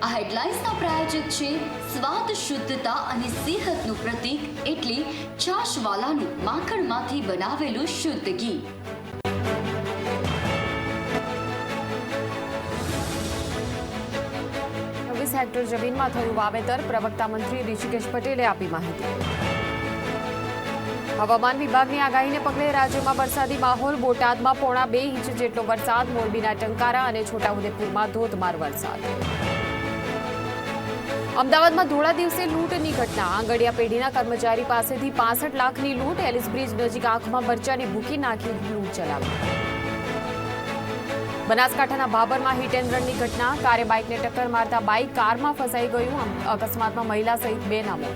આ હેડલાઇન્સના પ્રાયોજક છે સ્વાદ, શુદ્ધતા અને સેહતનું પ્રતીક એટલે છાશવાલાનું માખણમાંથી બનાવેલું શુદ્ધ ઘી। हेक्टर जमीन में थयुं वावेतर, प्रवक्ता मंत्री ऋषिकेश पटेले आपी माहिती। हवामान विभागनी आगाहीने पगले राज्यमां वरसादी माहोल। बोटादमां 1.5 इंच जेटलो वरसाद, मोरबीना टंकारा अने छोटाउदेपुरमां धोधमार वरसाद। अमदावादमां धोळा दिवसे लूंटनी घटना, आंगडिया पेઢીના कर्मचारी पासेथी 65 लाखनी लूंट। एलिस ब्रिज नजीक आंखमां मरचानी भूकी नाखी लूंट चलावी। बनासकांठाना भाबरमां हिट एंड रननी घटना, कारे बाइकने टक्कर मारता बाइक कारमां फसाई गयुं। अकस्मातमां महिला सहित 2 ना मोत।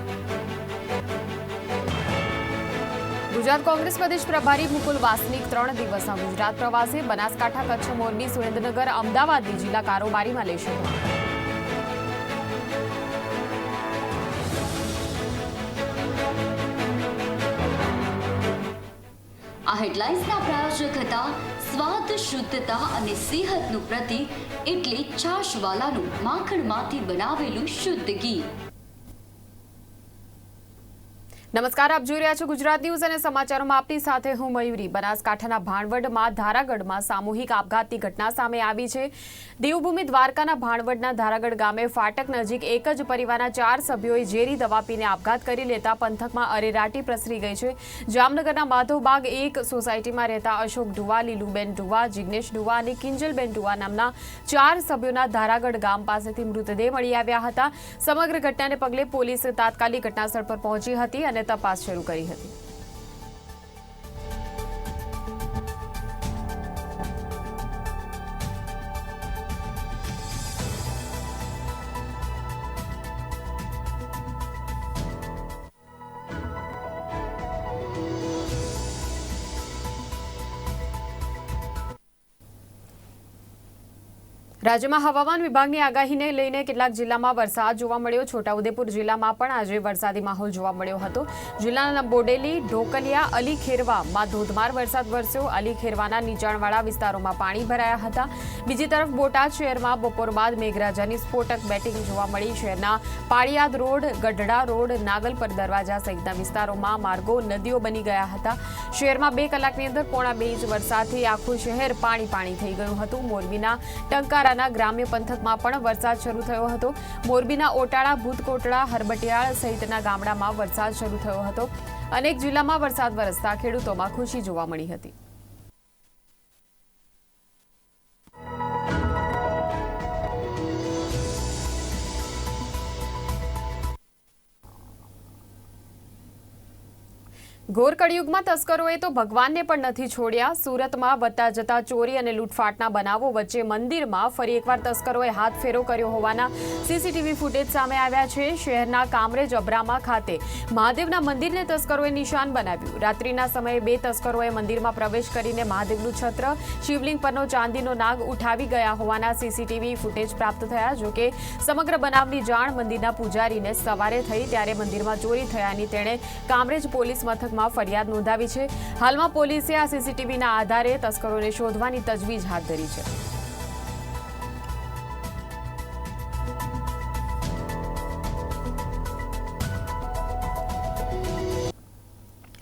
गुजरात कांग्रेस प्रदेश प्रभारी मुकुल वासनिक 3 दिवसना गुजरात प्रवासे। बनासकांठा, कच्छ, मोरबी, सुरेन्द्रनगर, अमदावादनी जिल्ला कारोबारीमां लेशे भाग। આ હેડલાઇન્સના પ્રાયોજક હતા સ્વાદ, શુદ્ધતા અને સેહતનું પ્રતીક એટલે છાશવાલાનું માખણમાંથી બનાવેલું શુદ્ધ ઘી। नमस्कार, आप જોઈ રહ્યા છો ગુજરાત ન્યૂઝ અને સમાચારોમાં આપની સાથે હું મયુરી। બનાસકાંઠાના ભાણવડમાં ધારાગઢમાં સામૂહિક આપઘાતની ઘટના સામે આવી છે। દેવભૂમિ દ્વારકાના ભાણવડના ધારાગઢ ગામે ફાટક નજીક એક જ પરિવારના 4 સભ્યોએ ઝેરી દવા પીને આપઘાત કરી લેતા પંથકમાં અરેરાટી પ્રસરી ગઈ છે। જામનગરના માધવબાગ 1 સોસાયટીમાં રહેતા અશોક ઢુવા, લીલુબેન ઢુવા, જિગ્નેશ ઢુવા અને કિંજલબેન ઢુવા નામના 4 સભ્યોના ધારાગઢ ગામ પાસેથી મૃતદેહ મળી આવ્યા હતા। સમગ્ર ઘટનાને પગલે પોલીસ તાત્કાલિક ઘટનાસ્થળ પર પહોંચી હતી અને तपास शुरू करी हती। રાજ્યમાં હવામાન વિભાગની આગાહીને લઈને કેટલાક જિલ્લામાં વરસાદ જોવા મળ્યો। છોટાઉદેપુર જિલ્લામાં પણ આજે વરસાદી માહોલ જોવા મળ્યો હતો। જિલ્લાના બોડેલી, ઢોકલિયા, અલી ખેરવામાં ધોધમાર વરસાદ વરસ્યો। અલી ખેરવાના નીચાણવાળા વિસ્તારોમાં પાણી ભરાયા હતા। બીજી તરફ બોટાદ શહેરમાં બપોર બાદ મેઘરાજાની સ્ફોટક બેટિંગ જોવા મળી। શહેરના પાળિયાદ રોડ, ગઢડા રોડ, નાગલપર દરવાજા સહિતના વિસ્તારોમાં માર્ગો નદીઓ બની ગયા હતા। શહેરમાં 2 કલાકની અંદર 1.5 ઇંચ વરસાદથી આખું શહેર પાણી થઈ ગયું હતું। મોરબીના ટંકારા ग्राम्य पंथकमां पण वरसाद शरू थयो हतो। मोरबीना ओटाळा, भूतकोटड़ा, हरबटियाळ सहितना गामडामां वरसाद शरू थयो हतो। अनेक जिल्लामां वरसाद वरसता खेडूतोमां खुशी जोवा मळी हती। घोर कळयुगमां तस्करोए तो भगवानने पण नथी छोड्या। सूरतमां વધતા જતા ચોરી અને લૂંટફાટના બનાવો વચ્ચે મંદિરમાં ફરી એકવાર તસ્કરોએ હાથ ફેરો કર્યો હોવાના સીસીટીવી ફૂટેજ સામે આવ્યા છે। શહેરના કામરેજ અબ્રામા ખાતે મહાદેવના મંદિરને તસ્કરોએ નિશાન બનાવ્યું। રાત્રિના સમયે 2 તસ્કરોએ મંદિરમાં પ્રવેશ કરીને મહાદેવનું છત્ર, શિવલિંગ પરનો ચાંદીનો નાગ ઉઠાવી ગયા હોવાના સીસીટીવી ફૂટેજ પ્રાપ્ત થયા। જોકે સમગ્ર બનાવની જાણ મંદિરના પૂજારીને સવારે થઈ ત્યારે મંદિરમાં ચોરી થયાની તેણે કામરેજ પોલીસ મથક फरियाद नोंधावी छे। हालमां पोलीसे आ सीसीटीवीना आधारे तस्करोने शोधवानी तजवीज हाथ धरी छे।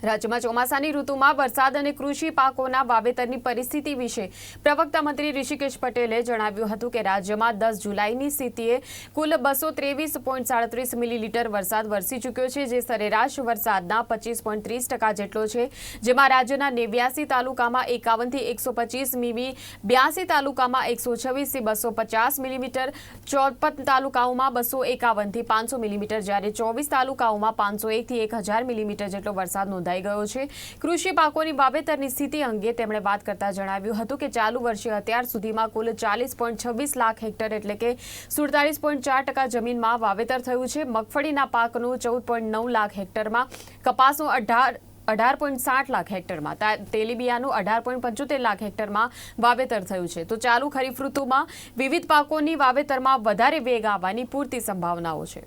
રાજ્યમાં ચોમાસાની ઋતુમાં વરસાદ અને કૃષિ પાકોના વાવેતરની પરિસ્થિતિ વિશે પ્રવક્તા મંત્રી ઋષિકેશ પટેલે જણાવ્યું હતું કે રાજ્યમાં 10 જુલાઈની સ્થિતિએ કુલ 223.37 મિલીલીટર વરસાદ વરસી ચૂક્યો છે, જે સરેરાશ વરસાદના 25.30% જેટલો છે। જેમાં રાજ્યના 89 તાલુકામાં 51 થી 125 મીમી, 82 તાલુકામાં 126 થી 250 મિલીમીટર, 54 તાલુકાઓમાં 251 થી 500 મિલીમીટર, જ્યારે 24 તાલુકાઓમાં 501 થી 1000 મિલીમીટર જેટલો વરસાદ નોંધાયો ગયો છે। કૃષિ પાકોની વાવેતરની સ્થિતિ અંગે તેમણે વાત કરતા જણાવ્યું હતું કે ચાલુ વર્ષે અત્યાર સુધીમાં કુલ 40.26 લાખ હેક્ટર એટલે કે 47.4% જમીનમાં વાવેતર થયું છે। મગફળીના પાકનું 14.9 લાખ હેક્ટરમાં, કપાસનું 18.60 લાખ હેક્ટરમાં, તેલીબિયાનું 18.75 લાખ હેક્ટરમાં વાવેતર થયું છે। તો ચાલુ ખરીફ ઋતુમાં વિવિધ પાકોની વાવેતરમાં વધારે વેગ આવવાની પૂરતી સંભાવનાઓ છે।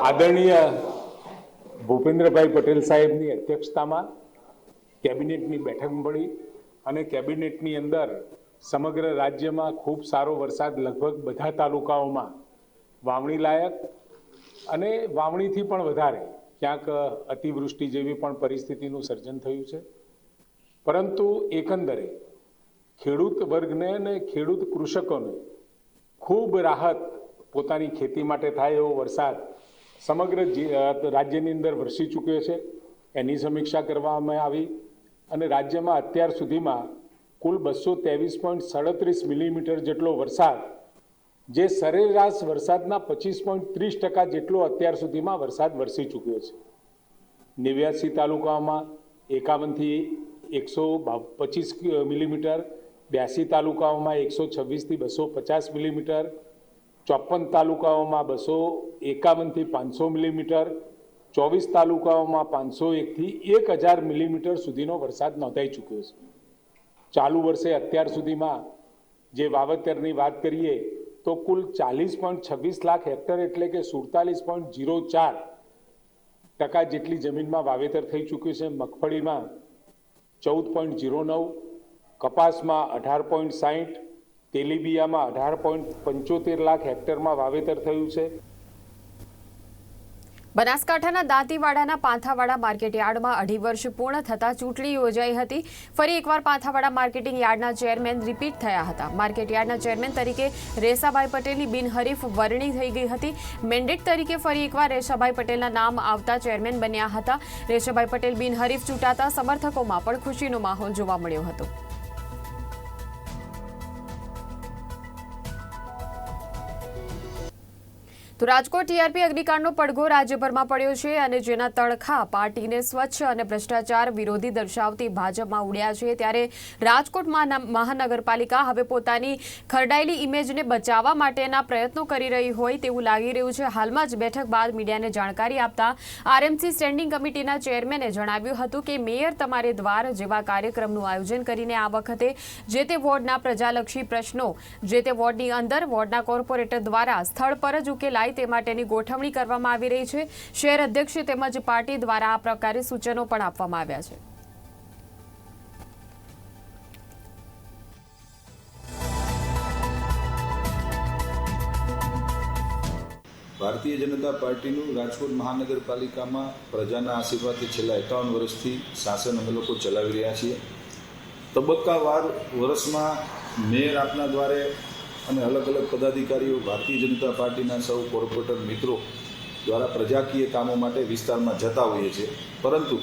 આદરણીય ભૂપેન્દ્રભાઈ પટેલ સાહેબની અધ્યક્ષતામાં કેબિનેટની બેઠક મળી અને કેબિનેટની અંદર સમગ્ર રાજ્યમાં ખૂબ સારો વરસાદ લગભગ બધા તાલુકાઓમાં વાવણી લાયક અને વાવણીથી પણ વધારે ક્યાંક અતિવૃષ્ટિ જેવી પણ પરિસ્થિતિનું સર્જન થયું છે. પરંતુ એકંદરે ખેડૂત વર્ગને અને ખેડૂત કૃષકોને ખૂબ રાહત પોતાની ખેતી માટે થાય એવો વરસાદ સમગ્ર રાજ્યની અંદર વરસી ચૂક્યો છે. એની સમીક્ષા કરવામાં આવી અને રાજ્યમાં અત્યાર સુધીમાં કુલ 223.37 મિલીમીટર જેટલો વરસાદ, જે સરેરાશ વરસાદના 25.30% જેટલો અત્યાર સુધીમાં વરસાદ વરસી ચૂક્યો છે. 89 તાલુકાઓમાં 51થી 125 મિલીમીટર, 82 તાલુકાઓમાં 126 થી 250 મિલીમીટર, 54 તાલુકાઓમાં 251 થી 500 મિલીમીટર, 24 તાલુકાઓમાં 501 થી 1000 મિલીમીટર સુધીનો વરસાદ નોંધાઈ ચૂક્યો છે. ચાલુ વર્ષે અત્યાર સુધીમાં જે વાવેતરની વાત કરીએ તો કુલ 40.26 લાખ હેક્ટર એટલે કે 47.04% જેટલી જમીનમાં વાવેતર થઈ ચૂક્યું છે. મગફળીમાં 14.09, કપાસમાં 18.60, તેલીબિયામાં 18.75 લાખ હેક્ટરમાં વાવેતર થયું છે. બનાસકાંઠાના દાંતીવાડાના પાંથાવાડા માર્કેટ યાર્ડમાં 2.5 વર્ષ પૂર્ણ થતાં ચૂંટણી યોજાઈ હતી. ફરી એકવાર પાંથાવાડા માર્કેટિંગ યાર્ડના ચેરમેન રિપીટ થયા હતા. માર્કેટ યાર્ડના ચેરમેન તરીકે રેસાભાઈ પટેલની બિનહરીફ વરણી થઈ ગઈ હતી. મેન્ડેટ તરીકે ફરી એકવાર રેસાભાઈ પટેલના નામ આવતા ચેરમેન બન્યા હતા. રેસાભાઈ પટેલ બિનહરીફ ચૂંટાતા સમર્થકોમાં પણ ખુશીનો માહોલ જોવા મળ્યો હતો. તો રાજકોટ ટીઆરપી અગ્નિકાંડનો પડઘો રાજ્યભરમાં પડ્યો છે અને જેના તડખા પાર્ટીને સ્વચ્છ અને ભ્રષ્ટાચાર વિરોધી દર્શાવતી ભાજપમાં ઉડ્યા છે. ત્યારે રાજકોટ મહાનગરપાલિકા હવે પોતાની ખરડાયેલી ઇમેજને બચાવવા માટેના પ્રયત્નો કરી રહી હોય તેવું લાગી રહ્યું છે. હાલમાં જ બેઠક બાદ મીડિયાને જાણકારી આપતા આરએમસી સ્ટેન્ડિંગ કમિટીના ચેરમેને જણાવ્યું હતું કે મેયર તમારે દ્વાર જેવા કાર્યક્રમનું આયોજન કરીને આ વખતે જે તે વોર્ડના પ્રજાલક્ષી પ્રશ્નો જે તે વોર્ડની અંદર વોર્ડના કોર્પોરેટર દ્વારા સ્થળ પર જ ઉકેલાય તે માટેની ગોઠવણી કરવામાં આવી રહી છે. શહેર અધ્યક્ષ તેમજ પાર્ટી દ્વારા આ પ્રકારે સૂચનો પણ આપવામાં આવ્યા છે. ભારતીય જનતા પાર્ટીનું રાજકોટ મહાનગરપાલિકામાં પ્રજાના આશીર્વાદથી છેલ્લા 51 વર્ષથી શાસન અમે લોકો ચલાવી રહ્યા છીએ. તબક્કાવાર વર્ષમાં મેયર આપના દ્વારે અને અલગ અલગ પદાધિકારીઓ ભારતીય જનતા પાર્ટીના સૌ કોર્પોરેટર મિત્રો દ્વારા પ્રજાકીય કામો માટે વિસ્તારમાં જતા હોઈએ છીએ. પરંતુ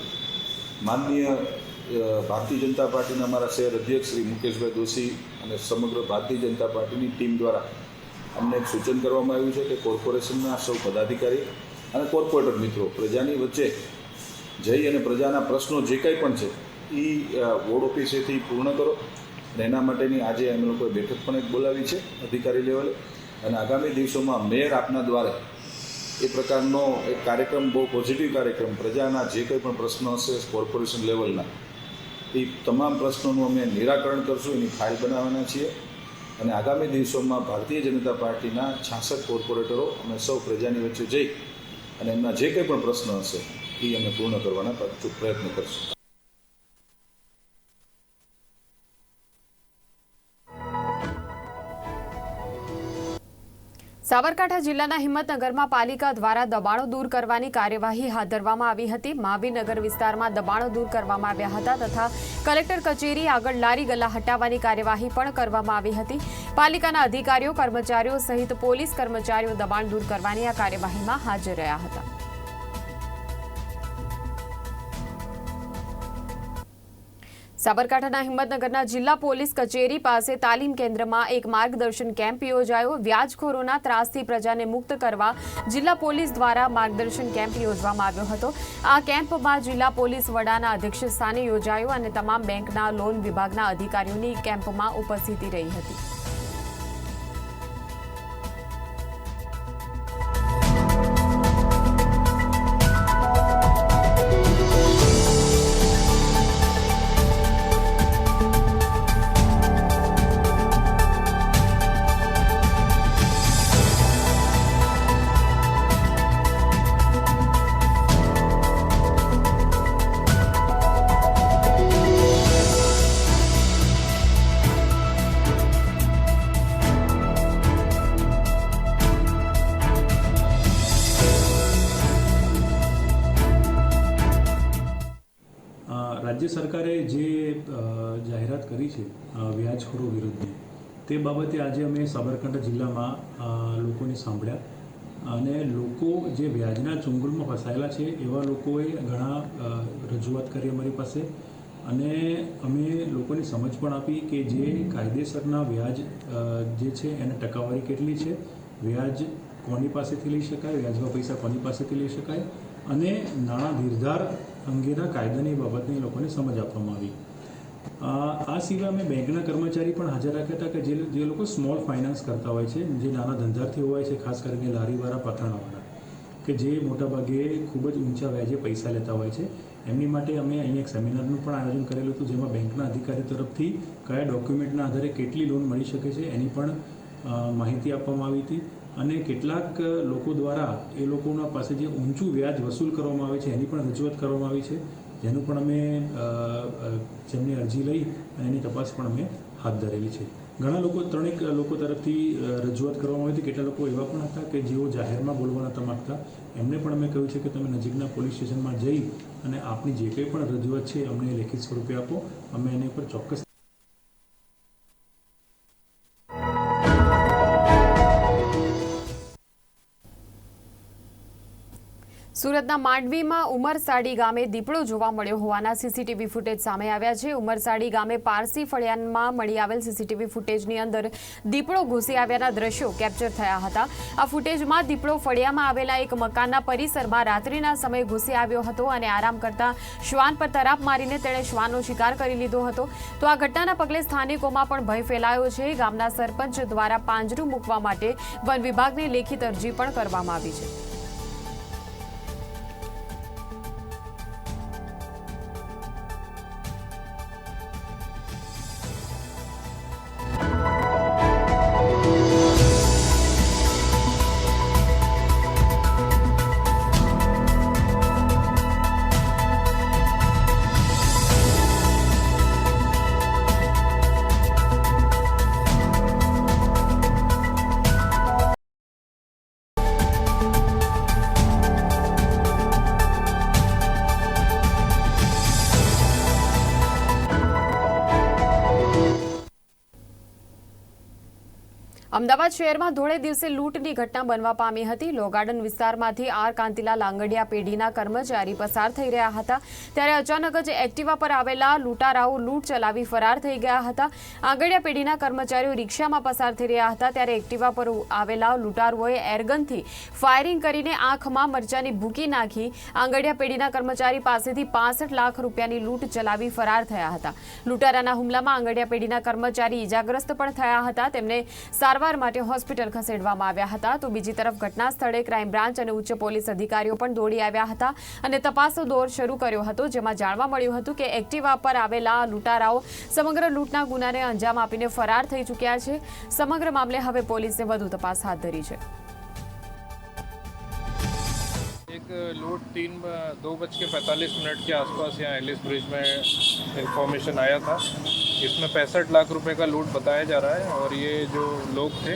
માનનીય ભારતીય જનતા પાર્ટીના અમારા શહેર અધ્યક્ષ શ્રી મુકેશભાઈ દોશી અને સમગ્ર ભારતીય જનતા પાર્ટીની ટીમ દ્વારા અમને એક સૂચન કરવામાં આવ્યું છે કે કોર્પોરેશનના સૌ પદાધિકારી અને કોર્પોરેટર મિત્રો પ્રજાની વચ્ચે જઈ અને પ્રજાના પ્રશ્નો જે કંઈ પણ છે એ વોર્ડ ઓફિસેથી પૂર્ણ કરો. અને એના માટેની આજે અમે લોકોએ બેઠક પણ એક બોલાવી છે અધિકારી લેવલે. અને આગામી દિવસોમાં મેયર આપના દ્વારા એ પ્રકારનો એક કાર્યક્રમ, બહુ પોઝિટિવ કાર્યક્રમ, પ્રજાના જે કંઈ પણ પ્રશ્નો હશે કોર્પોરેશન લેવલના એ તમામ પ્રશ્નોનું અમે નિરાકરણ કરશું. એની ફાઇલ બનાવવાના છીએ અને આગામી દિવસોમાં ભારતીય જનતા પાર્ટીના 66 કોર્પોરેટરો અમે સૌ પ્રજાની વચ્ચે જઈ અને એમના જે કંઈ પણ પ્રશ્ન હશે એ અમે પૂર્ણ કરવાના પ્રયત્ન કરશું. સાબરકાંઠા જિલ્લાના હિંમતનગરમાં પાલિકા દ્વારા દબાણો દૂર કરવાની કાર્યવાહી હાથ ધરવામાં આવી હતી. મહાવીરનગર વિસ્તારમાં દબાણો દૂર કરવામાં આવ્યા હતા તથા કલેક્ટર કચેરી આગળ લારી ગલ્લા હટાવવાની કાર્યવાહી પણ કરવામાં આવી હતી. પાલિકાના અધિકારીઓ, કર્મચારીઓ સહિત પોલીસ કર્મચારીઓ દબાણ દૂર કરવાની આ કાર્યવાહીમાં હાજર રહ્યા હતા. સાબરકાંઠાના હિંમતનગરના જિલ્લા પોલીસ કચેરી પાસે તાલીમ કેન્દ્રમાં એક માર્ગદર્શન કેમ્પ યોજાયો. વ્યાજખોરોના ત્રાસથી પ્રજાને મુક્ત કરવા જિલ્લા પોલીસ દ્વારા માર્ગદર્શન કેમ્પ યોજવામાં આવ્યો હતો. આ કેમ્પમાં જિલ્લા પોલીસ વડાના અધ્યક્ષ સ્થાને યોજાયો અને તમામ બેંકના લોન વિભાગના અધિકારીઓની કેમ્પમાં ઉપસ્થિતિ રહી હતી. રાજ્ય સરકારે જે જાહેરાત કરી છે વ્યાજખોરો વિરુદ્ધની, તે બાબતે આજે અમે સાબરકાંઠા જિલ્લામાં લોકોને સાંભળ્યા અને લોકો જે વ્યાજના ચુંગલમાં ફસાયેલા છે એવા લોકોએ ઘણા રજૂઆત કરી અમારી પાસે અને અમે લોકોની સમજ પણ આપી કે જે કાયદેસરના વ્યાજ જે છે એને ટકાવારી કેટલી છે, વ્યાજ કોની પાસેથી લઈ શકાય, વ્યાજમાં પૈસા કોની પાસેથી લઈ શકાય અને નાણાં ધીરધાર અંગેના કાયદાની બાબતની લોકોને સમજ આપવામાં આવી. આ સિવાય અમે બેંકના કર્મચારી પણ હાજર રાખ્યા હતા કે જે લોકો સ્મોલ ફાઇનાન્સ કરતા હોય છે, જે નાના ધંધાર્થીઓ હોય છે, ખાસ કરીને લારીવાળા, પાથરણાવાળા, કે જે મોટાભાગે ખૂબ જ ઊંચા વ્યાજે પૈસા લેતા હોય છે. એમની માટે અમે અહીંયા એક સેમિનારનું પણ આયોજન કરેલું હતું, જેમાં બેંકના અધિકારી તરફથી કયા ડોક્યુમેન્ટના આધારે કેટલી લોન મળી શકે છે એની પણ માહિતી આપવામાં આવી હતી અને કેટલાક લોકો દ્વારા એ લોકોના પાસે જે ઊંચું વ્યાજ વસૂલ કરવામાં આવે છે એની પણ રજૂઆત કરવામાં આવી છે, જેનું પણ અમે જેમની અરજી લઈ અને એની તપાસ પણ અમે હાથ ધરેલી છે. ઘણા ત્રણેક લોકો તરફથી રજૂઆત કરવામાં આવી હતી. કેટલા લોકો એવા પણ હતા કે જેઓ જાહેરમાં બોલવા નહોતા માગતા, એમને પણ અમે કહ્યું છે કે તમે નજીકના પોલીસ સ્ટેશનમાં જઈ અને આપની જે કંઈ પણ રજૂઆત છે અમને લેખિત સ્વરૂપે આપો, અમે એની પર ચોક્કસ. સુરતના માંડવીમાં ઉમરસાડી ગામે દીપડો જોવા મળ્યો હોવાના સીસીટીવી ફૂટેજ સામે આવ્યા છે. ઉમરસાડી ગામે પારસી ફળિયામાં મળી આવેલ સીસીટીવી ફૂટેજની અંદર દીપડો ઘૂસી આવ્યાના દ્રશ્યો કેપ્ચર થયા હતા. આ ફૂટેજમાં દીપડો ફળિયામાં આવેલા એક મકાનના પરિસરમાં રાત્રિના સમયે ઘૂસી આવ્યો હતો અને આરામ કરતા શ્વાન પર તરાપ મારીને તેણે શ્વાનનો શિકાર કરી લીધો હતો. તો આ ઘટનાના પગલે સ્થાનિકોમાં પણ ભય ફેલાયો છે. ગામના સરપંચ દ્વારા પાંજરું મૂકવા માટે વન વિભાગને લેખિત અરજી પણ કરવામાં આવી છે. અમદાવાદ શહેરમાં ધોળે દિવસે લૂંટની ઘટના બનવા પામી હતી. લો ગાર્ડન વિસ્તારમાંથી આર કાંતિલાલ આંગડિયા પેઢીના કર્મચારી પસાર થઈ રહ્યા હતા ત્યારે અચાનક જ એક્ટિવા પર આવેલા લૂંટારાઓ લૂંટ ચલાવી ફરાર થઈ ગયા હતા. આંગડિયા પેઢીના કર્મચારીઓ રિક્ષામાં પસાર થઈ રહ્યા હતા ત્યારે એક્ટિવા પર આવેલા લૂંટારુઓએ એરગનથી ફાયરિંગ કરીને આંખમાં મરચાની ભૂકી નાખી આંગડિયા પેઢીના કર્મચારી પાસેથી 65 લાખ રૂપિયાની લૂંટ ચલાવી ફરાર થયા હતા. લૂંટારાના હુમલામાં આંગડિયા પેઢીના કર્મચારી ઇજાગ્રસ્ત પણ થયા હતા. તેમને સારવાર માટે હોસ્પિટલ ખસેડવામાં આવ્યા હતા. તો બીજી તરફ ઘટના સ્થળે ક્રાઇમ બ્રાન્ચ અને ઉચ્ચ પોલીસ અધિકારીઓ પણ દોડી આવ્યા હતા અને તપાસનો દોર શરૂ કર્યો હતો, જેમાં જાણવા મળ્યું હતું કે એક્ટિવા પર આવેલા લૂંટારાઓ સમગ્ર લૂંટના ગુનાને અંજામ આપીને ફરાર થઈ ચૂક્યા છે. સમગ્ર મામલે હવે પોલીસે વધુ તપાસ હાથ ધરી છે. एक लूट 2:45 के आसपास यहाँ एलिस ब्रिज में इंफॉर्मेशन आया था. इसमें 65 लाख रुपए का लूट बताया जा रहा है और ये जो लोग थे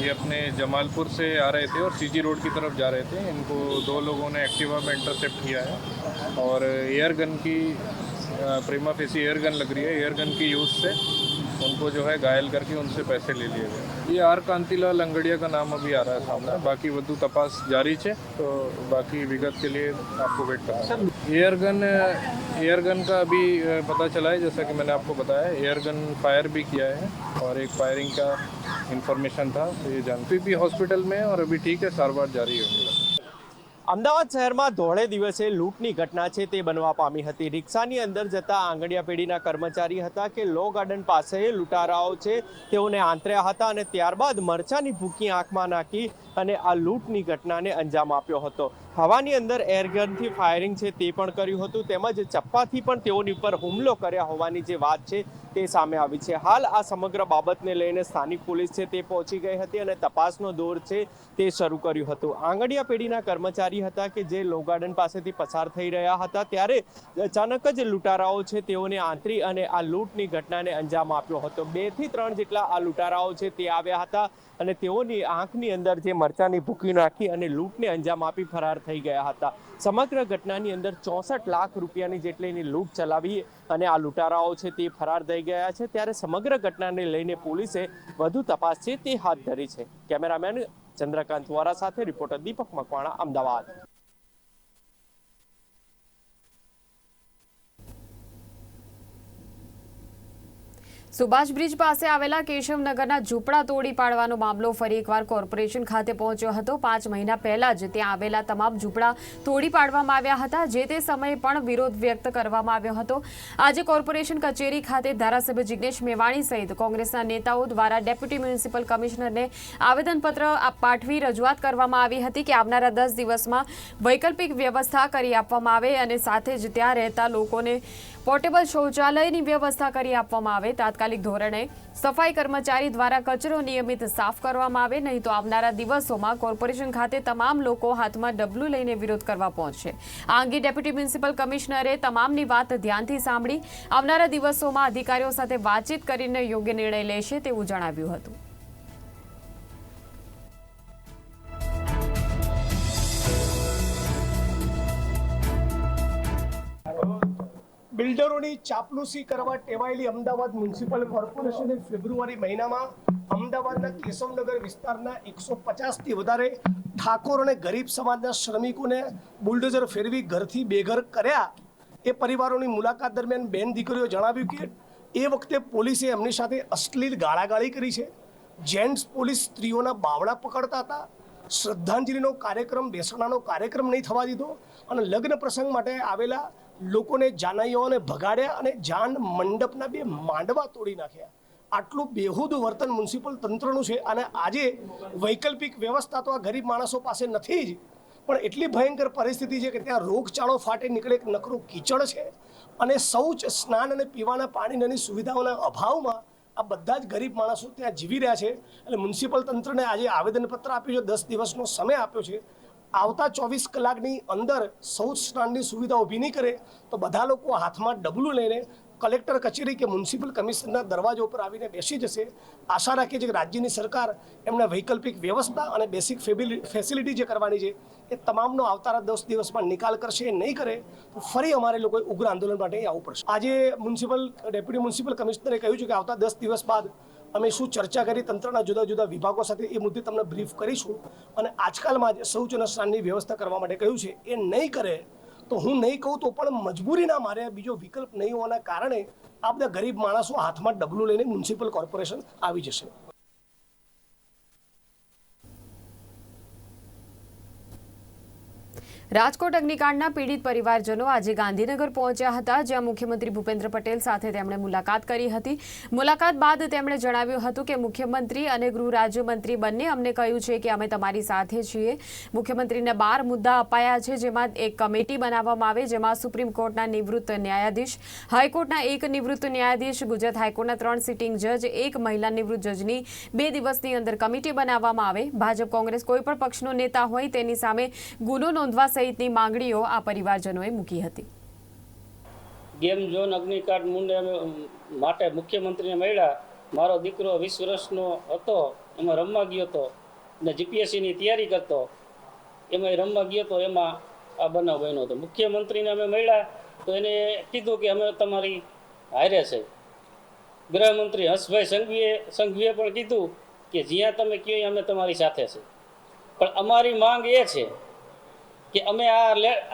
ये अपने जमालपुर से आ रहे थे और सीजी रोड की तरफ जा रहे थे. इनको 2 लोगों ने एक्टिवा में इंटरसेप्ट किया है और एयर गन की प्रीमा फेसी एयर गन लग रही है, एयर गन की यूज़ से उनको जो है घायल करके उनसे पैसे ले लिए गए. ये आर कांतिलाल अंगड़िया का नाम अभी आ रहा है सामने. बाकी વધુ તપાસ जारी है, तो बाकी विगत के लिए आपको वेट करना है. एयर गन का अभी पता चला है, जैसा कि मैंने आपको बताया, एयर गन फायर भी किया है और एक फायरिंग का इन्फॉर्मेशन था, तो ये जानती भी हॉस्पिटल में और अभी ठीक है, सारवार जारी होगी. અમદાવાદ શહેરમાં ધોળે દિવસે લૂંટની ઘટના છે તે બનવા પામી હતી. રિક્ષાની અંદર જતા આંગડિયા પેઢીના કર્મચારી હતા કે લો ગાર્ડન પાસે લૂંટારાઓ છે તેઓને આંતર્યા હતા અને ત્યારબાદ મરચાની ભૂકી આંખમાં નાખી અને આ લૂંટની ઘટનાને અંજામ આપ્યો હતો. હવાની અંદર એરગનથી ફાયરિંગ છે તે પણ કર્યું હતું, તેમજ ચપ્પાથી પણ તેઓની ઉપર હુમલો કર્યા હોવાની જે વાત છે તે સામે આવી છે. હાલ આ સમગ્ર બાબતને લઈને સ્થાનિક પોલીસ છે તે પહોંચી ગઈ હતી અને તપાસનો દોર છે તે શરૂ કર્યું હતું. આંગડિયા પેઢીના કર્મચારી હતા કે જે લો ગાર્ડન પાસેથી પસાર થઈ રહ્યા હતા ત્યારે અચાનક જ લૂંટારાઓ છે તેઓને આંતરી અને આ લૂંટની ઘટનાને અંજામ આપ્યો હતો. 2 થી 3 જેટલા આ લૂંટારાઓ છે તે આવ્યા હતા અને તેઓની આંખની અંદર જે મરચાની ભૂકી નાખી અને લૂંટને અંજામ આપી ફરાર થઈ ગયા હતા. સમગ્ર ઘટનાની અંદર 64 લાખ રૂપિયાની જેટલીની લૂંટ ચલાવી અને આ લૂંટારાઓ છે તે ફરાર થઈ ગયા છે. ત્યારે સમગ્ર ઘટનાને લઈને પોલીસે વધુ તપાસ છે તે હાથ ધરી છે. કેમેરામેન ચંદ્રકાંત વોરા સાથે રિપોર્ટર દીપક મકવાણા, અમદાવાદ. સુભાષ બ્રિજ પાસે આવેલા કેશવનગરના ઝૂંપડા તોડી પાડવાનો મામલો ફરી એકવાર કોર્પોરેશન ખાતે પહોંચ્યો હતો. 5 મહિના પહેલા જ ત્યાં આવેલા તમામ ઝૂંપડા તોડી પાડવામાં આવ્યા હતા. જે તે સમયે પણ વિરોધ વ્યક્ત કરવામાં આવ્યો હતો. આજે કોર્પોરેશન કચેરી ખાતે ધારાસભ્ય જિગ્નેશ મેવાણી સહિત કોંગ્રેસના નેતાઓ દ્વારા ડેપ્યુટી મ્યુનિસિપલ કમિશનરને આવેદનપત્ર પાઠવી રજૂઆત કરવામાં આવી હતી કે આવનારા 10 દિવસમાં વૈકલ્પિક વ્યવસ્થા કરી આપવામાં આવે અને સાથે જ ત્યાં રહેતા લોકોને પોર્ટેબલ શૌચાલયની વ્યવસ્થા કરી આપવામાં આવે. તાત્કાલિક ધોરણે સફાઈ કર્મચારી દ્વારા કચરો નિયમિત સાફ કરવામાં આવે, નહીં તો આવનારા દિવસોમાં કોર્પોરેશન ખાતે તમામ લોકો હાથમાં ડબલું લઈને વિરોધ કરવા પહોંચશે. આ અંગે ડેપ્યુટી મ્યુનિસિપલ કમિશનરે તમામની વાત ધ્યાનથી સાંભળી આવનારા દિવસોમાં અધિકારીઓ સાથે વાતચીત કરીને યોગ્ય નિર્ણય લેશે તેવું જણાવ્યું હતું. બિલ્ડરોની ચાપલુસી કરવા ટેવાયેલી અમદાવાદ મ્યુનિસિપલ કોર્પોરેશને ફેબ્રુઆરી મહિનામાં અમદાવાદના કેશવનગર વિસ્તારના 150થી વધારે ઠાકોર અને ગરીબ સમાજના શ્રમિકોને બુલડોઝર ફેરવી ઘરથી બેઘર કર્યા. એ પરિવારોની મુલાકાત દરમિયાન બેન દીકરીઓ જણાવ્યું કે એ વખતે પોલીસે એમની સાથે અશ્લીલ ગાળાગાળી કરી છે. જેન્ટ્સ પોલીસ સ્ત્રીઓના બાવડા પકડતા હતા. શ્રદ્ધાંજલિનો કાર્યક્રમ, બેસણાનો કાર્યક્રમ નહીં થવા દીધો અને લગ્ન પ્રસંગ માટે આવેલા લોકોને જાનૈયાઓને ભગાડ્યા અને જાન મંડપના 2 માંડવા તોડી નાખ્યા. આટલું બેહુદ વર્તન મ્યુનિસિપલ તંત્રનું છે. અને આજે વૈકલ્પિક વ્યવસ્થા તો આ ગરીબ માણસો પાસે નથી જ, પણ એટલી ભયંકર પરિસ્થિતિ છે કે ત્યાં રોગચાળો ફાટી નીકળે, એક નકરું કીચડ છે અને શૌચ, સ્નાન અને પીવાના પાણીની સુવિધાઓના અભાવમાં આ બધા જ ગરીબ માણસો ત્યાં જીવી રહ્યા છે. એટલે મ્યુનિસિપલ તંત્રને આજે આવેદનપત્ર આપ્યું છે, 10 દિવસનો સમય આપ્યો છે. આવતા 24 કલાકની અંદર શૌચ સ્નાનની સુવિધા ઊભી નહીં કરે તો બધા લોકો હાથમાં ડબલું લઈને કલેક્ટર કચેરી કે મ્યુનિસિપલ કમિશનરના દરવાજા ઉપર આવીને બેસી જશે. આશા રાખીએ છીએ કે રાજ્યની સરકાર એમને વૈકલ્પિક વ્યવસ્થા અને બેસિક ફેસિલિટી જે કરવાની છે એ તમામનો આવતા 10 દિવસમાં નિકાલ કરશે. એ નહીં કરે તો ફરી અમારે લોકોએ ઉગ્ર આંદોલન માટે આવવું પડશે. આજે ડેપ્યુટી મ્યુનિસિપલ કમિશનરે કહ્યું છે કે આવતા 10 દિવસ બાદ અમે શું ચર્ચા કરી તંત્રના જુદા જુદા વિભાગો સાથે એ મુદ્દે તમને બ્રીફ કરીશું. અને આજકાલમાં જ શૌચ અને સ્નાનની વ્યવસ્થા કરવા માટે કહ્યું છે. એ નહીં કરે તો હું નહીં કહું તો પણ મજબૂરીના મારે બીજો વિકલ્પ નહીં હોવાના કારણે આ બધા ગરીબ માણસો હાથમાં ડબલું લઈને મ્યુનિસિપલ કોર્પોરેશન આવી જશે. રાજકોટ અગ્નિકાંડના પીડિત પરિવારજનો આજે ગાંધીનગર પહોંચ્યા હતા, જ્યાં મુખ્યમંત્રી ભૂપેન્દ્ર પટેલ સાથે તેમણે મુલાકાત કરી હતી. મુલાકાત બાદ તેમણે જણાવ્યું હતું કે મુખ્યમંત્રી અને ગૃહ રાજ્યમંત્રી બંને અમને કહ્યું છે કે અમે તમારી સાથે છીએ. મુખ્યમંત્રીને 12 મુદ્દા અપાયા છે, જેમાં એક કમિટી બનાવવામાં આવે, જેમાં સુપ્રીમ કોર્ટના નિવૃત્ત ન્યાયાધીશ, હાઈકોર્ટના 1 નિવૃત્ત ન્યાયાધીશ, ગુજરાત હાઈકોર્ટના 3 સિટિંગ જજ, 1 મહિલા નિવૃત્ત જજની 2 દિવસની અંદર કમિટી બનાવવામાં આવે. ભાજપ, કોંગ્રેસ કોઈ પણ પક્ષનો નેતા હોય તેની સામે ગુનો નોંધવા સહિતની માંગણીઓ આ પરિવારજનોએ મૂકી હતી. ગેમ ઝોન અગ્નિકાંડ મુદ્દે માટે મુખ્યમંત્રીને મળ્યા. મારો દીકરો 20 વર્ષનો હતો, એમાં રમવા ગયો હતો અને જીપીએસસીની તૈયારી કરતો, એમાં રમવા ગયો હતો, એમાં આ બનાવ બન્યો હતો. મુખ્યમંત્રીને અમે મળ્યા તો એને કીધું કે અમે તમારી હારે છે. ગૃહમંત્રી હર્ષભાઈ સંઘવીએ પણ કીધું કે જ્યાં તમે કહો અમે તમારી સાથે છે. પણ અમારી માંગ એ છે કે અમે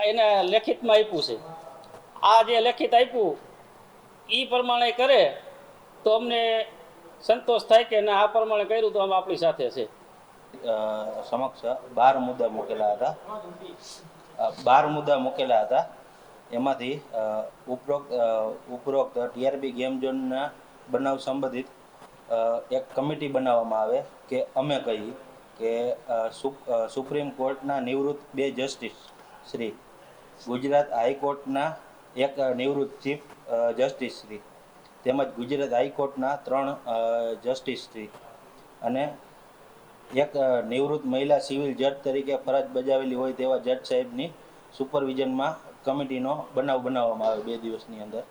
એને લેખિતમાં આપ્યું છે. આ જે લેખિત આપ્યું એ પ્રમાણે કરે તો અમને સંતોષ થાય કે ના, આ પ્રમાણે કર્યું તો અમે આપણી સાથે છે. સમક્ષ 12 મુદ્દા મૂકેલા હતા. 12 મુદ્દા મૂકેલા હતા. એમાંથી ઉપરોક્ત ટીઆરપી ગેમ ઝોનના બનાવ સંબંધિત એક કમિટી બનાવવામાં આવે કે અમે કહી કે સુપ્રીમ કોર્ટના નિવૃત્ત 2 જસ્ટિસ શ્રી, ગુજરાત હાઈકોર્ટના 1 નિવૃત્ત ચીફ જસ્ટિસ શ્રી, તેમજ ગુજરાત હાઈકોર્ટના 3 જસ્ટિસ શ્રી અને 1 નિવૃત્ત મહિલા સિવિલ જજ તરીકે ફરજ બજાવેલી હોય તેવા જજ સાહેબની સુપરવિઝનમાં કમિટીનો બનાવ બનાવવામાં આવે 2 દિવસની અંદર.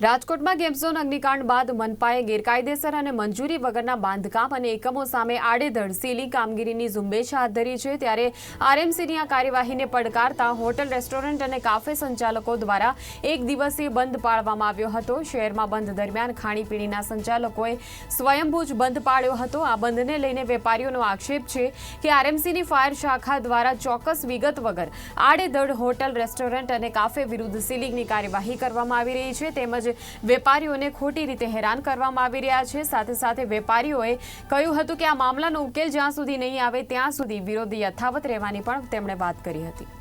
રાજકોટમાં ગેમ ઝોન અગ્નિકાંડ બાદ મનપાએ ગેરકાયદેસર અને મંજૂરી વગરના બાંધકામ અને એકમો સામે આડેધડ સીલિંગ કામગીરીની ઝુંબેશ હાથ ધરી છે ત્યારે આરએમસીની આ કાર્યવાહીને પડકારતા હોટલ, રેસ્ટોરન્ટ અને કાફે સંચાલકો દ્વારા એક દિવસીય બંધ પાળવામાં આવ્યો હતો. શહેરમાં બંધ દરમિયાન ખાણીપીણીના સંચાલકોએ સ્વયંભૂ જ બંધ પાળ્યો હતો. આ બંધને લઈને વેપારીઓનો આક્ષેપ છે કે આરએમસીની ફાયર શાખા દ્વારા ચોક્કસ વિગત વગર આડેધડ હોટલ, રેસ્ટોરન્ટ અને કાફે વિરુદ્ધ સીલિંગની કાર્યવાહી કરવામાં આવી રહી છે તેમજ વેપારીઓને ખોટી રીતે હેરાન કરવામાં આવી રહ્યા છે. સાથે સાથે વેપારીઓએ કહ્યું હતું કે આ મામલાનો ઉકેલ જ્યાં સુધી નહીં આવે ત્યાં સુધી વિરોધ યથાવત રહેવાની પણ તેમણે વાત કરી હતી.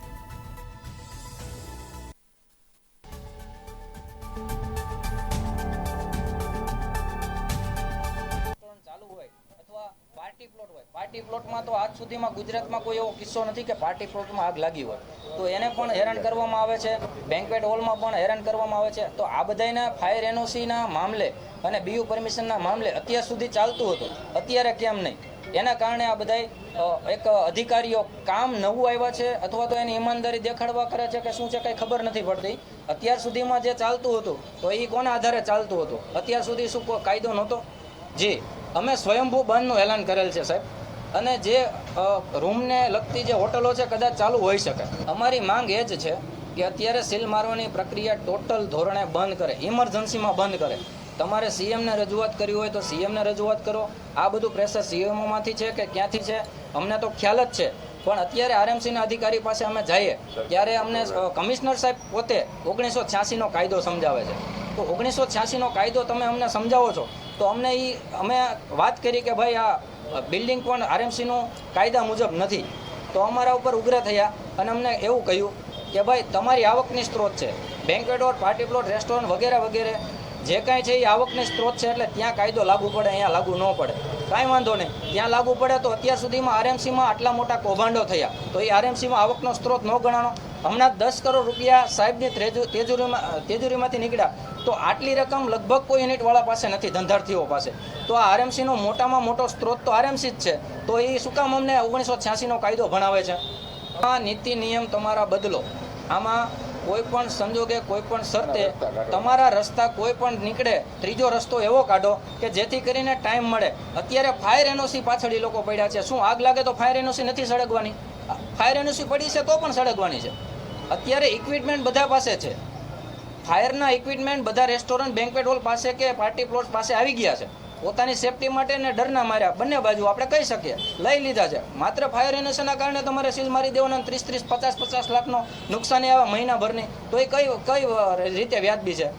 પાર્ટી પ્લોટમાં તો આજ સુધીમાં ગુજરાતમાં કોઈ એવો કિસ્સો નથી કે પાર્ટી પ્લોટમાં આગ લાગી હોય, તો એને પણ હેરાન કરવામાં આવે છે. બેન્ક્વેટ હોલમાં પણ હેરાન કરવામાં આવે છે. તો આ બધાના ફાયર એનઓસીના મામલે અને બીયુ પરમિશનના મામલે અત્યાર સુધી ચાલતું હતું, અત્યારે કેમ નહીં? એના કારણે આ બધા એક અધિકારીઓ કામ નવું આવ્યા છે અથવા તો એની ઈમાનદારી દેખાડવા કરે છે કે શું છે કંઈ ખબર નથી પડતી. અત્યાર સુધીમાં જે ચાલતું હતું તો એ કોના આધારે ચાલતું હતું? અત્યાર સુધી શું કોઈ કાયદો નહોતો? જી, અમે સ્વયંભૂ બંધનું એલાન કરેલ છે સાહેબ, અને જે રૂમને લગતી જે હોટલો છે કદાચ ચાલુ હોઈ શકે. અમારી માંગ એ જ છે કે અત્યારે સીલ મારવાની પ્રક્રિયા ટોટલ ધોરણે બંધ કરે, ઇમરજન્સીમાં બંધ કરે. તમારે સીએમને રજૂઆત કરવી હોય તો સીએમને રજૂઆત કરો. આ બધું પ્રેશર સીએમઓમાંથી છે કે ક્યાંથી છે અમને તો ખ્યાલ જ છે, પણ અત્યારે આરએમસીના અધિકારી પાસે અમે જઈએ ત્યારે અમને કમિશનર સાહેબ પોતે 1986નો કાયદો સમજાવે છે. તો 1986નો કાયદો તમે અમને સમજાવો છો તો અમે વાત કરી કે ભાઈ આ બિલ્ડિંગ પણ આરએમસીનું કાયદા મુજબ નથી, તો અમારા ઉપર ઉગ્ર થયા અને અમને એવું કહ્યું કે ભાઈ તમારી આવકની સ્ત્રોત છે, banquet hall, party plot, restaurant વગેરે વગેરે જે કાંઈ છે એ આવકની સ્ત્રોત છે, એટલે ત્યાં કાયદો લાગુ પડે, અહીંયા લાગુ ન પડે. કાંઈ વાંધો નહીં, ત્યાં લાગુ પડે તો અત્યાર સુધીમાં આરએમસીમાં આટલા મોટા કૌભાંડો થયા તો એ આરએમસીમાં આવકનો સ્ત્રોત ન ગણાનો? હમણાં 10 કરોડ રૂપિયા સાહેબની તેજુરીમાંથી નીકળ્યા, તો આટલી રકમ લગભગ કોઈ યુનિટવાળા પાસે નથી, ધંધાર્થીઓ પાસે. તો આ આરએમસીનો મોટામાં મોટો સ્ત્રોત તો આરએમસી જ છે, તો એ શું કામ અમને 1986નો કાયદો ભણાવે છે? આ નીતિ નિયમ તમારા બદલો. આમાં કોઈ પણ સંજોગે, કોઈ પણ શરતે તમારા રસ્તા કોઈ પણ નીકળે, ત્રીજો રસ્તો એવો કાઢો કે જેથી કરીને ટાઈમ મળે. અત્યારે ફાયર એનઓસી પાછળ એ લોકો પડ્યા છે. શું આગ લાગે તો ફાયર એનઓસી નથી સળગવાની? ફાયર એનઓસી પડી છે તો પણ સળગવાની છે. અત્યારે ઇક્વિપમેન્ટ બધા પાસે છે, ફાયરના ઇક્વિપમેન્ટ બધા રેસ્ટોરન્ટ, બેન્ક્વેટ હોલ પાસે કે પાર્ટી પ્લોટ પાસે આવી ગયા છે. પોતાની સેફટી માટે ને ડરના માર્યા બંને બાજુ આપણે કહી શકીએ લઈ લીધા છે. માત્ર ફાયર એનઓસીના કારણે તમારે સીલ મારી દેવાના 30, 50 લાખનો નુકસાની આવે મહિનાભરની, તો એ કઈ રીતે વ્યાજબી છે?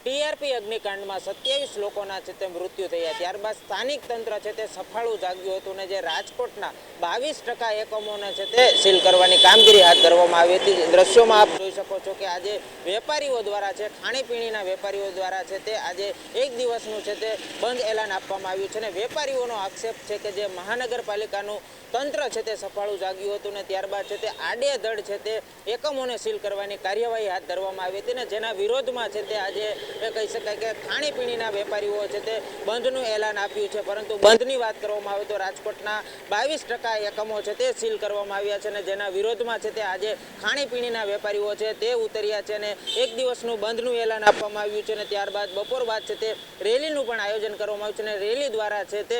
ટીઆરપી અગ્નિકાંડમાં 27 લોકોના છે તે મૃત્યુ થયા. ત્યારબાદ સ્થાનિક તંત્ર છે તે સફાળું જાગ્યું હતું ને જે રાજકોટના 22% એકમોને છે તે સીલ કરવાની કામગીરી હાથ ધરવામાં આવી હતી. દ્રશ્યોમાં આપ જોઈ શકો છો કે આજે વેપારીઓ દ્વારા છે, ખાણીપીણીના વેપારીઓ દ્વારા છે તે આજે એક દિવસનું છે તે બંધ એલાન આપવામાં આવ્યું છે. ને વેપારીઓનો આક્ષેપ છે કે જે મહાનગરપાલિકાનું તંત્ર છે તે સફાળું જાગ્યું હતું ને ત્યારબાદ છે તે આડેધડ છે તે એકમોને સીલ કરવાની કાર્યવાહી હાથ ધરવામાં આવી હતી ને જેના વિરોધમાં છે તે આજે કહી શકાય કે ખાણીપીણીના વેપારીઓ છે તે બંધનું એલાન આપ્યું છે. પરંતુ બંધની વાત કરવામાં આવે તો રાજકોટના 22% એકમો છે તે સીલ કરવામાં આવ્યા છે અને જેના વિરોધમાં છે તે આજે ખાણીપીણીના વેપારીઓ છે તે ઉતર્યા છે અને એક દિવસનું બંધનું એલાન આપવામાં આવ્યું છે અને ત્યારબાદ બપોર બાદ છે તે રેલીનું પણ આયોજન કરવામાં આવ્યું છે અને રેલી દ્વારા છે તે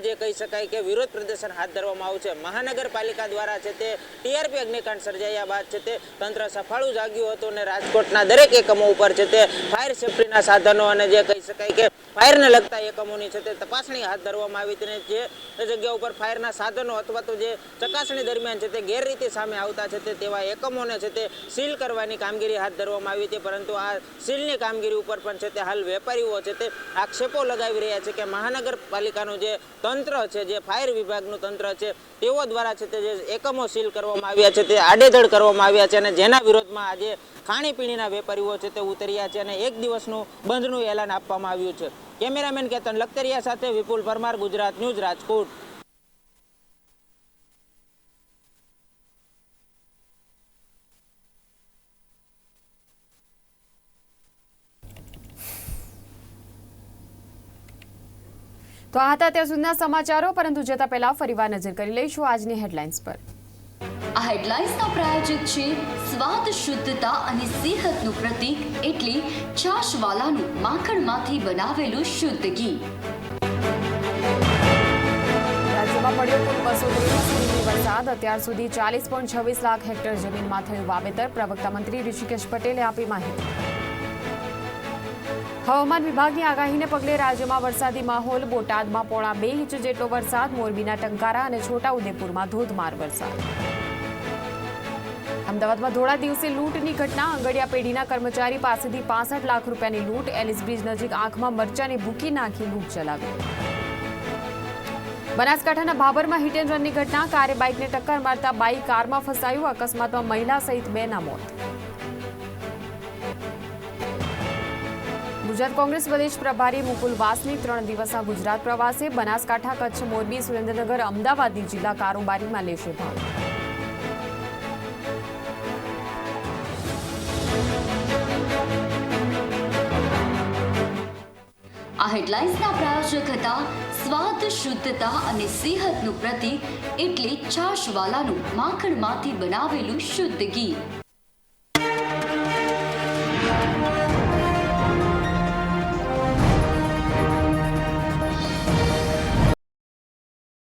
જે કહી શકાય કે વિરોધ પ્રદર્શન હાથ ધરવામાં આવ્યું છે. મહાનગરપાલિકા દ્વારા છે તે ટીઆરપી અગ્નિકાંડ સર્જાયા બાદ છે તે તંત્ર સફાળું જાગ્યું હતું અને રાજકોટના દરેક એકમો ઉપર છે તે ફાયર સેફ્ટીના સાધનો અને જે કહી શકાય કે ફાયરને લગતા એકમોની છે તે તપાસણી હાથ ધરવામાં આવી હતી. જે જગ્યા ઉપર ફાયરના સાધનો અથવા તો જે ચકાસણી દરમિયાન છે તે ગેરરીતિ સામે આવતા છે તે તેવા એકમોને છે તે સીલ કરવાની કામગીરી હાથ ધરવામાં આવી હતી. પરંતુ આ સીલની કામગીરી ઉપર પણ છે તે હાલ વેપારીઓ છે તે આક્ષેપો લગાવી રહ્યા છે કે મહાનગરપાલિકાનું જે તંત્ર છે, જે ફાયર વિભાગનું તંત્ર છે તેઓ દ્વારા છે તે જે એકમો સીલ કરવામાં આવ્યા છે તે આડેધડ કરવામાં આવ્યા છે અને જેના વિરોધમાં આજે ખાણીપીણીના વેપારીઓ છે તે ઉતર્યા છે અને એક દિવસનું બંધનું એલાન આપવામાં આવ્યું છે. કેમેરામેન કેતન લખતરિયા સાથે વિપુલ પરમાર, ગુજરાત ન્યૂઝ, રાજકોટ. તો આ હતા ત્યાં સુધીના સમાચારો, પરંતુ જતા પહેલા ફરીવાર નજર કરી લઈશું આજની હેડલાઇન્સ પર. આ હેડલાઇન્સના પ્રાયોજક છે સ્વાદ, શુદ્ધતા અને સેહતનું પ્રતીક એટલે છાશવાલાનું માખણમાંથી બનાવેલું શુદ્ધ ઘી. રાજ્યમાં પડ્યો કુલ 223 મિલી વરસાદ. અત્યાર સુધી 40.26 લાખ હેક્ટર જમીનમાં થયું વાવેતર. પ્રવક્તા મંત્રી ઋષિકેશ પટેલે આપી માહિતી. હવામાન વિભાગની આગાહીને પગલે રાજ્યમાં વરસાદી માહોલ. બોટાદમાં 2.5 ઇંચ જેટલો વરસાદ. મોરબીના ટંકારા અને છોટાઉદેપુરમાં ધોધમાર વરસાદ. અમદાવાદમાં ધોળા દિવસે લૂંટની ઘટના. આંગડિયા પેઢીના કર્મચારી પાસેથી 65 લાખ રૂપિયાની લૂંટ. એલિસ બ્રિજ નજીક આંખમાં મરચાની ભૂકી નાખી લૂંટ ચલાવી. બનાસકાંઠાના ભાભરમાં હિટ એન્ડ રનની ઘટના. કારે બાઇકને ટક્કર મારતા બાઇક કારમાં ફસાયું. અકસ્માતમાં મહિલા સહિત 2ના મોત. ગુજરાત કોંગ્રેસ પ્રદેશ પ્રભારી મુકુલ વાસનિક 3 દિવસના ગુજરાત પ્રવાસે. બનાસકાંઠા, કચ્છ, મોરબી, સુરેન્દ્રનગર, અમદાવાદની જિલ્લા કારોબારીમાં લેશે ભાગ. આ હેડલાઇન્સના પ્રાયોજક હતા સ્વાદ, શુદ્ધતા અને સેહતનું પ્રતીક એટલે છાશવાલાનું માખણમાંથી બનાવેલું શુદ્ધ ઘી.